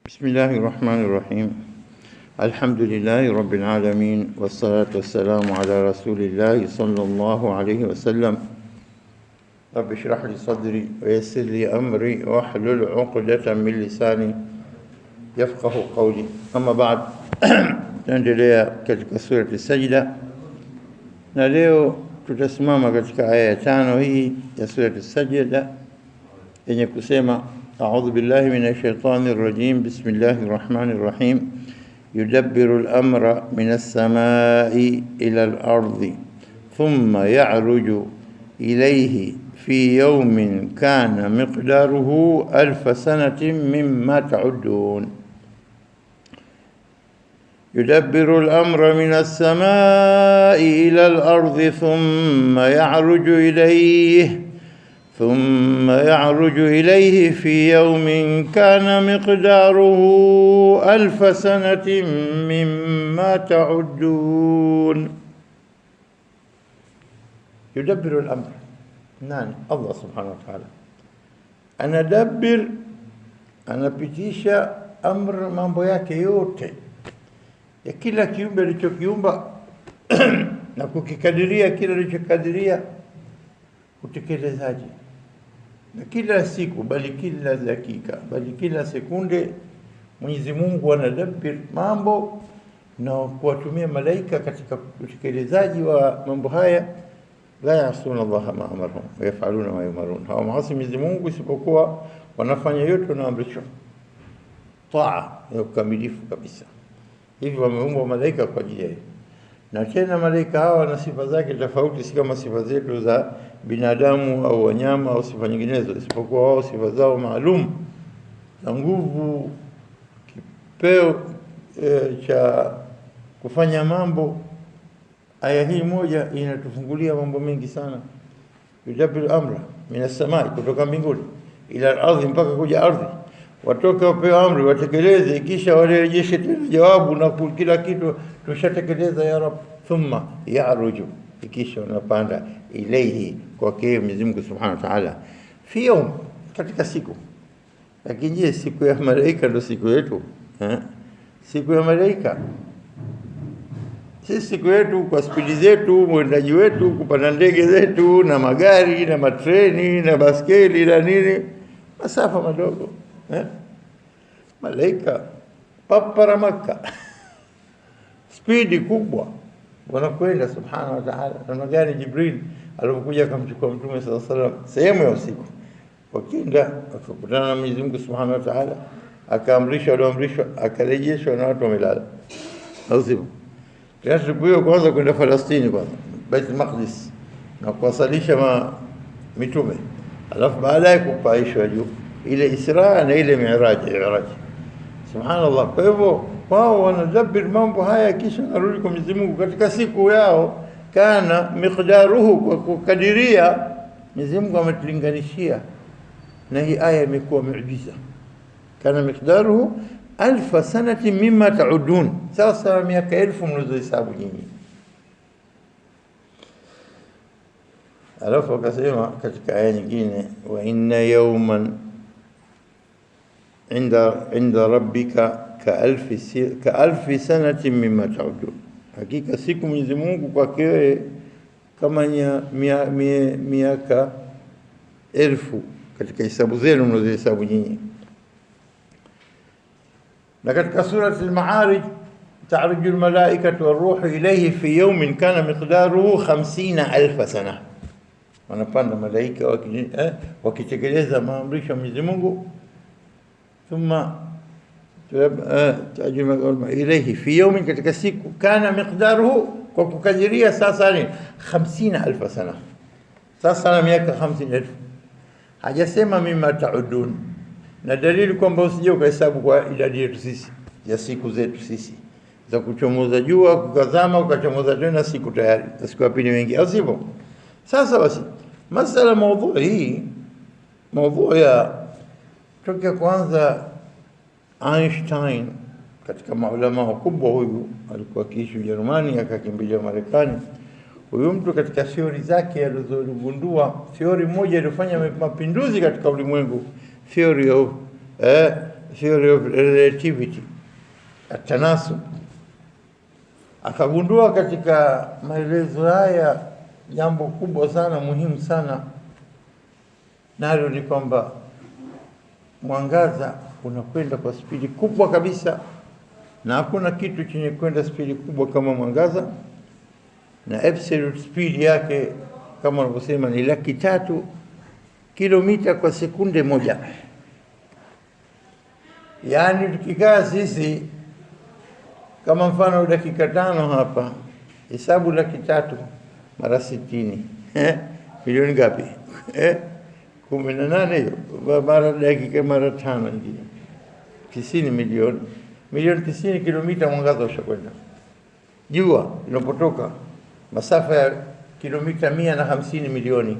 بسم الله الرحمن الرحيم. الحمد لله رب العالمين، والصلاة والسلام على رسول الله صلى الله عليه وسلم. رب اشرح لي صدري ويسر لي أمري واحلل عقدة من لساني يفقه قولي. أما بعد tunaendelea katika sura As-Sajda, na leo tutasimama katika aya ya 5 hii ya sura As-Sajda yenye kusema أعوذ بالله من الشيطان الرجيم بسم الله الرحمن الرحيم يدبر الأمر من السماء إلى الأرض ثم يعرج إليه في يوم كان مقداره 1000 سنة مما تعدون. يدبر الأمر من السماء إلى الأرض ثم يعرج إليه في يوم كان مقداره 1000 سنة مما تعدون. يدبر الأمر، نعم الله سبحانه وتعالى anapitisha amr, mambo yake yote ya kila kiumbe alichokiumba na kukikadiria kila alichokadiria utekelezaji, na kila siku, bali kila dakika, bali kila sekunde Mwenyezi Mungu anadabbir mambo na kuwatumia malaika katika utekelezaji wa mambo haya. La yasuna Allah ma amarhum wa yafaluna ma yumarun, hawa maasi Mwenyezi Mungu isipokuwa wanafanya yote wanaamrishwa, taa ya ukamilifu kabisa. Hivi wameumbwa malaika kwa ajili yake, na tena malaika hawa na sifa zake tofauti, si kama sifa zetu za binadamu au wanyama au sifa nyinginezo, isipokuwa wao sifa zao maalum za nguvu, kipeo cha kufanya mambo. Aya hii moja inatufungulia mambo mengi sana. Yudabbiru amra minas samai, kutoka mbinguni, ila ardhi, mpaka kuja ardhi. Watoka wapewa amri watekeleze, kisha warejeshe tena jawabu na kila kitu tushatekeleza ya Rabb. Thumma ya'ruju, kisha unapanda ilayhi, kwake Mwenyezi Mungu Subhanahu wa Ta'ala, fi yawm, katika siku. Lakini je, siku ya malaika ndio siku yetu? Siku ya malaika si siku yetu kwa spidi zetu, mwendaji wetu, kupanda ndege zetu na magari na matreni na baskeli na nini, masafa madogo. Malaika papara Makka spidi kubwa wanakwenda Subhanahu wa Ta'ala. Na gani Jibril alipokuja akamchukua Mtume sallallahu alaihi wasallam sehemu ya usiku, wakienda akakutana na Mwenyezi Mungu Subhanahu wa Ta'ala, akaamrisha walioamrishwa, akarejeshwa na watu wamelala. Lazima tunashukuru kwanza kwenda Falastini, kwanza Bait al-Maqdis, na kuwasalisha mitume, alafu baadaye kupaishwa juu, ile Isra na ile Mi'raj. Subhanallah. Kwa hivyo wao wanadabbir mambo haya, kisha narudi kwa Mwenyezi Mungu katika siku yao. Kana miqdaruhu, kwa kukadiria. Mwenyezi Mungu ametulinganishia, na hii aya imekuwa muujiza. Kana miqdaruhu 1000 sanati mimma ta'udun, sasa miaka 1000 mnazohesabu nyinyi. Alafu akasema katika aya nyingine, wa inna yawman inda rabbika ka alfi sanati mimma ta'udun, hakika siku Mwenyezi Mungu kwake wewe kama miaka 1000 katika hisabu zenu mnazohesabu nyinyi. Na katika surati al-Ma'arij, ta'ruju al-malaikatu war-ruhu ilayhi fi yawmin kana miqdaruhu 50,000 sana, wanapanda malaika wakitekeleza maamrisho ya Mwenyezi Mungu. Thumma ta'ruju ilayhi fi yawmin, katika siku, kana miqdaruhu, kwa kukadiria sasa ni 50,000 sana, sasa na miaka 50,000. Hajasema mimma ta'udun, na dalili kwamba usije ukahesabu kwa idadi yetu sisi ya siku zetu sisi za kuchomoza jua, kukazama, ukachomoza tena, siku tayari, siku ya pili wengi, au sivyo? Sasa basi, masala maudhui hii, maudhui ya tokea kwanza Einstein, katika maulama wakubwa. Huyu alikuwa akiishi Ujerumani, akakimbilia Marekani. Huyu mtu katika theory zake alizogundua, theory moja iliyofanya mapinduzi katika ulimwengu, theory of theory of relativity, atanasub. Akagundua katika maelezo haya jambo kubwa sana, muhimu sana, nalo ni kwamba mwangaza unakwenda kwa spidi kubwa kabisa, na hakuna kitu chenye kwenda spidi kubwa kama mwangaza, na absolute speed yake kama wanavyosema ni 300,000 kilomita kwa sekunde moja. Yani tukikaa sisi kama mfano dakika 5 hapa, hesabu 300,000 mara 60 milioni ngapi? 18 hiyo mara dakika mara 5 nyingine 90 milioni 90 kilomita mwangaza ushakwenda. Jua linapotoka masafa ya kilomita 150 milioni,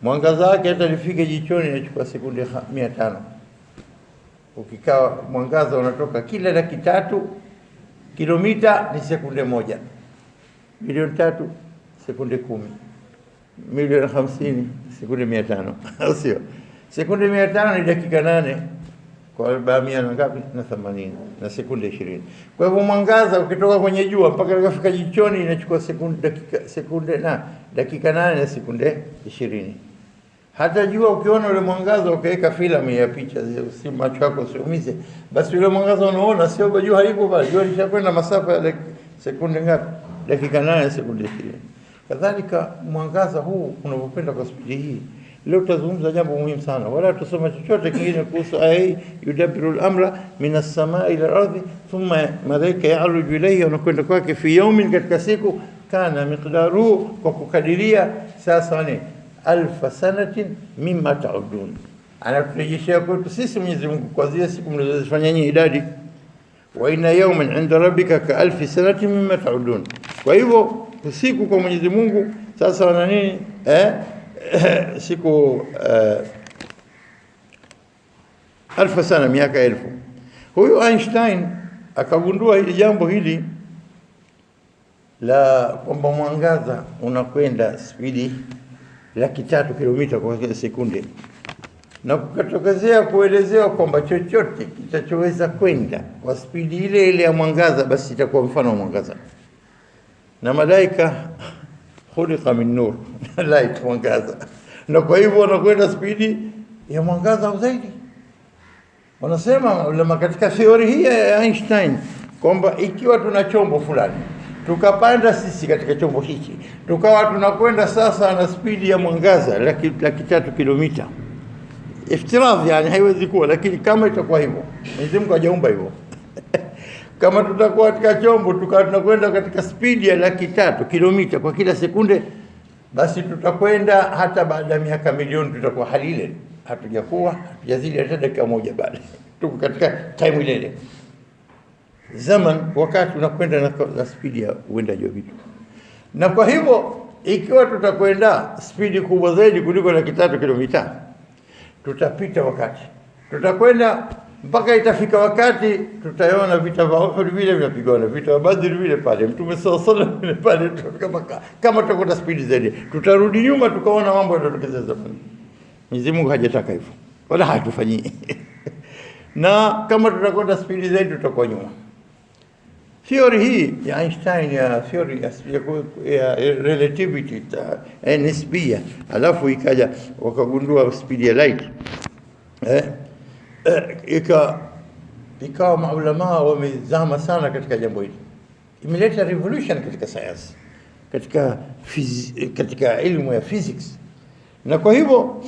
mwangaza wake hata lifike jichoni inachukua sekunde 500. Ukikaa mwangaza unatoka kila 300,000 kilomita ni sekunde moja. Milioni 3 sekunde 10, milioni 50 sekunde 500, au sio? Sekunde 500 ni dakika 8 kwa 400 na ngapi? Na 80 na sekunde 20. Kwa hivyo mwangaza ukitoka kwenye jua mpaka ukafika jichoni inachukua dakika 8 na sekunde 20. Hata jua ukiona ule mwangaza ukaweka filamu ya picha, si macho yako usiumize, basi ule mwangaza unaona sio jua halipo pale, jua lishakwenda masafa ya sekunde ngapi? Dakika 8 sekunde 20. Kadhalika mwangaza huu unapokwenda kwa spidi hii, leo tutazungumza jambo muhimu sana, wala tusoma chochote kingine kuhusu aya yudabbiru al-amra min as-samaa'i ila al-ardhi thumma malaika ya'ruju ilayhi, wanakwenda kwake fi yawmin, katika siku kana miqdaru, kwa kukadiria sasa ni 1000 sanatin mimma ta'udun. Anaturejeshea kwetu sisi Mwenyezi Mungu kwa zile siku mnazozifanya nyinyi idadi, wa inna yawman 'inda rabbika ka 1000 sanatin mimma ta'udun. Kwa hivyo siku kwa Mwenyezi Mungu sasa wana nini? Siku 1000 sana, miaka 1000. Huyu Einstein akagundua hili jambo hili la kwamba mwangaza unakwenda spidi 300,000 kilomita kwa sekunde, na kukatokezea kuelezewa kwamba chochote kitachoweza kwenda kwa spidi ile ile ya mwangaza basi itakuwa mfano wa mwangaza. Na malaika khuliqa min nur, light, mwangaza, na kwa hivyo wanakwenda spidi ya mwangaza au zaidi. Wanasema ulama katika theory hii ya Einstein kwamba ikiwa tuna chombo fulani tukapanda sisi katika chombo hiki tukawa tunakwenda sasa na spidi ya mwangaza 300,000 kilomita, iftiradhi, yani haiwezi kuwa, lakini kama itakuwa hivyo, Mwenyezi Mungu hajaumba hivyo kama tutakuwa katika chombo tukawa tunakwenda katika spidi ya 300,000 kilomita kwa kila sekunde, basi tutakwenda hata baada ya miaka milioni tutakuwa halile, hatujazidi hata dakika moja, bali tuko katika time ile zaman, wakati unakwenda na spidi ya uendaji wa vitu. Na kwa hivyo ikiwa tutakwenda spidi kubwa zaidi kuliko 300,000 kilomita, tutapita wakati, tutakwenda mpaka itafika wakati tutaona vita vya Uhud vile vinapigana, vita vya Badr vile pale, Mtume sallallahu alaihi wasallam pale, kama tutakwenda spidi zaidi tutarudi nyuma, tukaona mambo yanatokeza zamani. Mwenyezi Mungu hajataka hivyo wala hatufanyii na kama tutakwenda spidi zaidi tutakuwa nyuma. Theory hii ya Einstein, ya theory ya relativity nisbia, alafu ikaja wakagundua speed ya light, ikawa maulama wamezama sana katika jambo hili. Imeleta revolution katika sayansi, katika elimu ya physics. Na kwa hivyo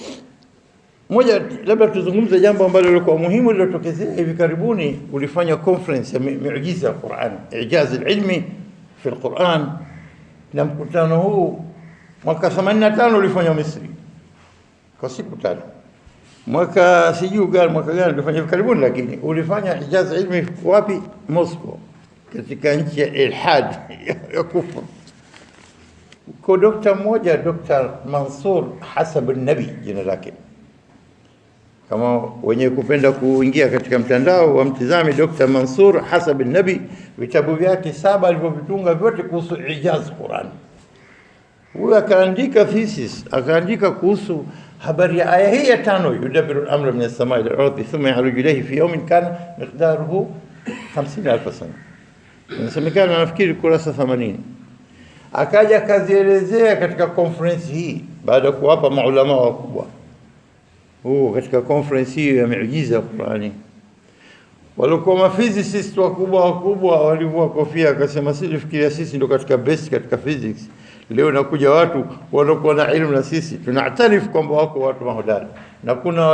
moja, labda tuzungumze jambo ambalo lilikuwa muhimu lilotokezea hivi karibuni. Ulifanya conference ya miujiza ya Qur'an, ijaz al-ilmi fi al-Qur'an, na mkutano huu mwaka 85 ulifanywa Misri kwa siku 5. Mwaka sijui gani mwaka gani ulifanya hivi karibuni, lakini ulifanya ijaz ilmi wapi? Moscow, katika nchi ya ilhad ya kufur. Kwa dokta mmoja, Dr. Mansur Hasab an-Nabi jina lake, kama wenye kupenda kuingia katika mtandao wa mtizami Dr. Mansur Hasab an-Nabi, vitabu vyake 7 alivyovitunga vyote kuhusu ijaz Qur'an. Huyo akaandika thesis, akaandika kuhusu habari ya aya hii ya 5, yudabbiru al-amra min as-samai ila al-ardi thumma yaruju ilayhi fi yawmin kana miqdaruhu 50,000 sana. Inasemekana nafikiri kurasa 80. Akaja kazielezea katika conference hii baada kuwapa maulama wakubwa. Katika conference hii ya miujiza ya Qur'ani. Walikuwa maphysicists wakubwa walivua kofia, akasema sisi fikiria sisi ndio katika best katika physics. Leo nakuja watu waliokuwa na elimu na sisi tunaatarifu kwamba wako watu mahodari, na kuna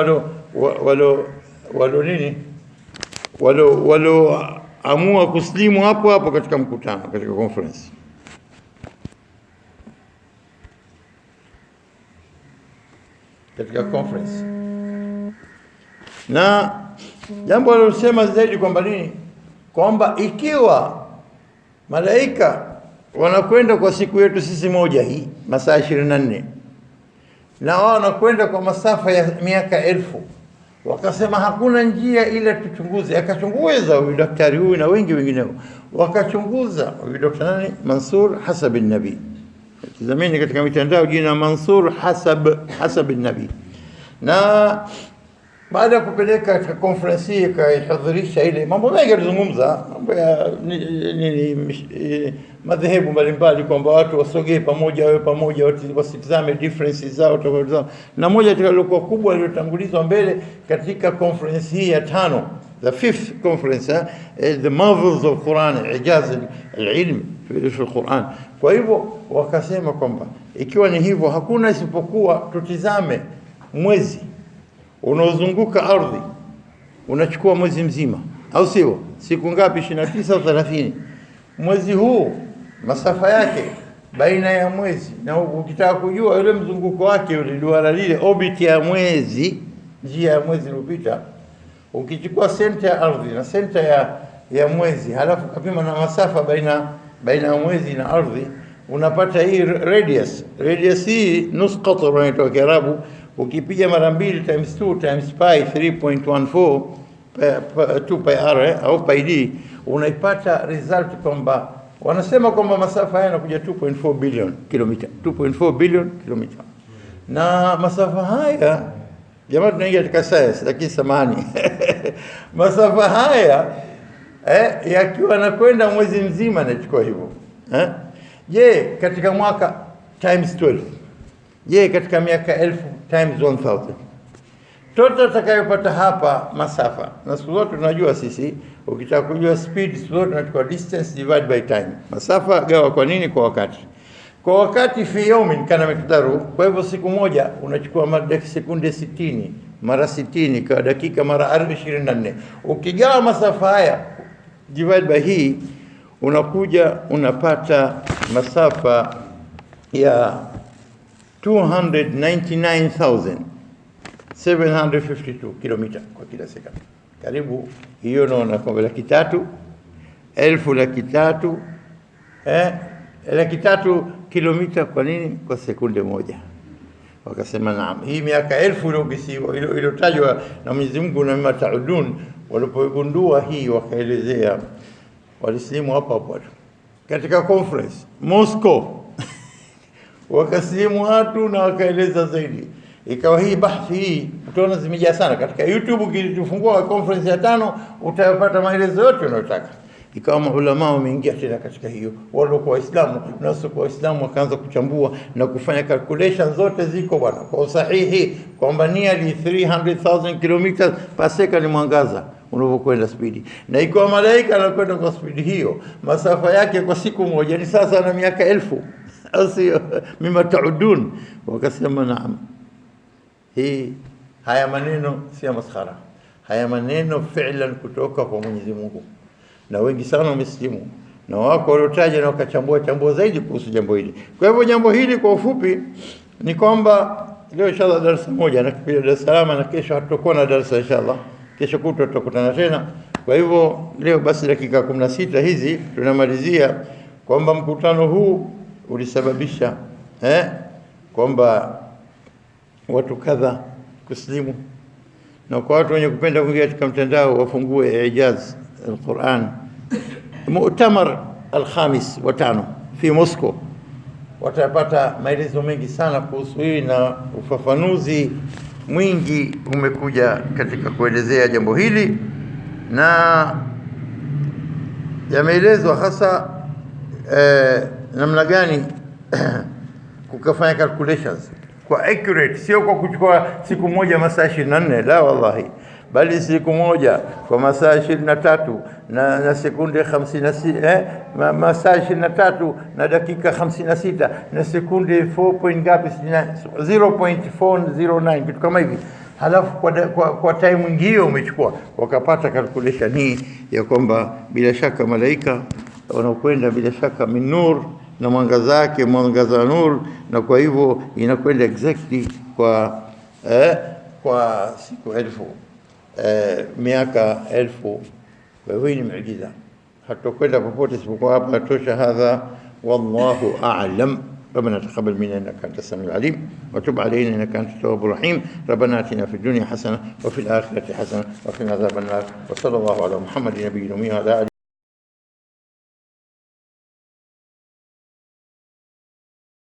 walo amua kuslimu hapo katika mkutano, katika conference. Na jambo alilosema zaidi kwamba nini, kwamba ikiwa malaika wanakwenda kwa siku yetu sisi moja hii masaa 24, na wao wanakwenda kwa masafa ya miaka 1000, wakasema hakuna njia ila tuchunguze. Akachunguza huyu daktari huyu na wengineo, wakachunguza huyu daktari Mansur Hasab an-Nabi. Tazameni katika mitandao jina Mansur Hasab an-Nabi. Na baada ya kupeleka katika conference hii kaihadhirisha ile mambo mengi alizungumza, mambo ya madhehebu mbalimbali, kwamba watu wasogee pamoja, wawe pamoja, wasitizame differences zao tofauti zao. Na moja katika lokuwa kubwa iliyotangulizwa mbele katika conference hii ya 5, the 5th conference, the marvels of Quran, ijaz al-ilm fi al-Quran. Kwa hivyo wakasema kwamba ikiwa ni hivyo, hakuna isipokuwa tutizame mwezi unaozunguka ardhi, unachukua mwezi mzima, au sio? Siku ngapi? 29 au 30. Mwezi huu masafa yake baina ya mwezi, na ukitaka kujua ile mzunguko wake, ile duara lile, orbit ya mwezi, njia ya mwezi iliyopita, ukichukua center ya ardhi na center ya mwezi, halafu kupima na masafa baina ya mwezi na ardhi, unapata hii radius. Radius hii nus qatar inaitwa Kiarabu. Ukipiga mara 2 times 2 times pi 3.14 2 pi r au pi d, unaipata result kwamba wanasema kwamba masafa haya yanakuja 2.4 billion kilomita, 2.4 billion kilomita. Na masafa haya jamaa, tunaingia katika science lakini samani masafa haya yakiwa nakwenda mwezi mzima nachukua hivyo. Je, katika mwaka times 12, je katika miaka 1000 times 1000, total utakayopata hapa masafa. Na siku zote tunajua sisi, ukitaka kujua speed siku zote tunachukua distance divide by time, masafa gawa kwa nini, kwa wakati. Kwa wakati fi yawmin kana miqdaru, kwa hivyo siku moja unachukua sekunde 60 mara 60 kwa dakika mara 24. Ukigawa masafa haya divide by hii, unakuja unapata masafa ya 299,752 kilomita kwa kila sekunde. Karibu hiyo naona kwa 300,000, 1,300,000 1,300,000 kilomita kwa nini, kwa sekunde moja. Wakasema naam, hii miaka 1000 iliyotajwa na Mwenyezi Mungu na mataudun, walipogundua hii wakaelezea, walislimu hapo katika conference Moscow wakaslimu watu na wakaeleza zaidi. Ikawa hii bahthi hii utaona zimejaa sana katika YouTube. Ukifungua conference ya 5 utapata maelezo yote unayotaka. Ikawa maulama wameingia tena katika hiyo, wale kwa Waislamu na wasio kwa Waislamu wakaanza kuchambua na kufanya calculation zote ziko bwana kwa usahihi, kwamba nearly 300,000 kilometers per second mwangaza unavyokwenda spidi, na ikiwa malaika anakwenda kwa spidi hiyo, masafa yake kwa siku moja ni sasa na miaka 1000 asio mima taudun. Wakasema naam, haya maneno si maskhara, haya maneno fi'lan kutoka kwa Mwenyezi Mungu, na wengi sana wameslimu na wako waliotaja na wakachambua zaidi kuhusu jambo hili. Kwa hivyo jambo hili kwa ufupi ni kwamba leo inshallah darasa moja na kipindi Dar es Salaam, na kesho hatakuwa na darasa inshallah, kesho kutwa tutakutana tena. Kwa hivyo leo basi dakika 16 hizi tunamalizia kwamba mkutano huu ulisababisha kwamba watu kadha kuslimu, na kwa watu wenye kupenda kuingia katika mtandao wafungue Ijaz al-Quran Mu'tamar al-5 wa 5 fi Moscow. watapata maelezo mengi sana kuhusu hii, na ufafanuzi mwingi umekuja katika kuelezea jambo hili, na yameelezwa hasa namna gani kukafanya calculations kwa accurate, sio kwa kuchukua siku moja masaa 24, la wallahi, bali siku moja kwa masaa 23 na sekunde 56, masaa 23 na dakika 56 na sekunde 4 ngapi, 0.409 kitu kama hivi. Halafu kwa time ngio umechukua, wakapata calculation hii ya kwamba bila shaka malaika wanakwenda bila shaka min nur, na mwangaza wake mwangaza wa nur, na kwa hivyo inakwenda exactly kwa siku 1000 miaka 1000. Wewe ni muujiza, hatakwenda popote isipokuwa hapa tosha. Hadha wallahu a'lam. ربنا تقبل منا انك انت السميع العليم وتب علينا انك انت التواب الرحيم. ربنا اتنا في الدنيا حسنه وفي الاخره حسنه وقنا عذاب النار. وصلى الله على محمد نبي الامي وعلى آله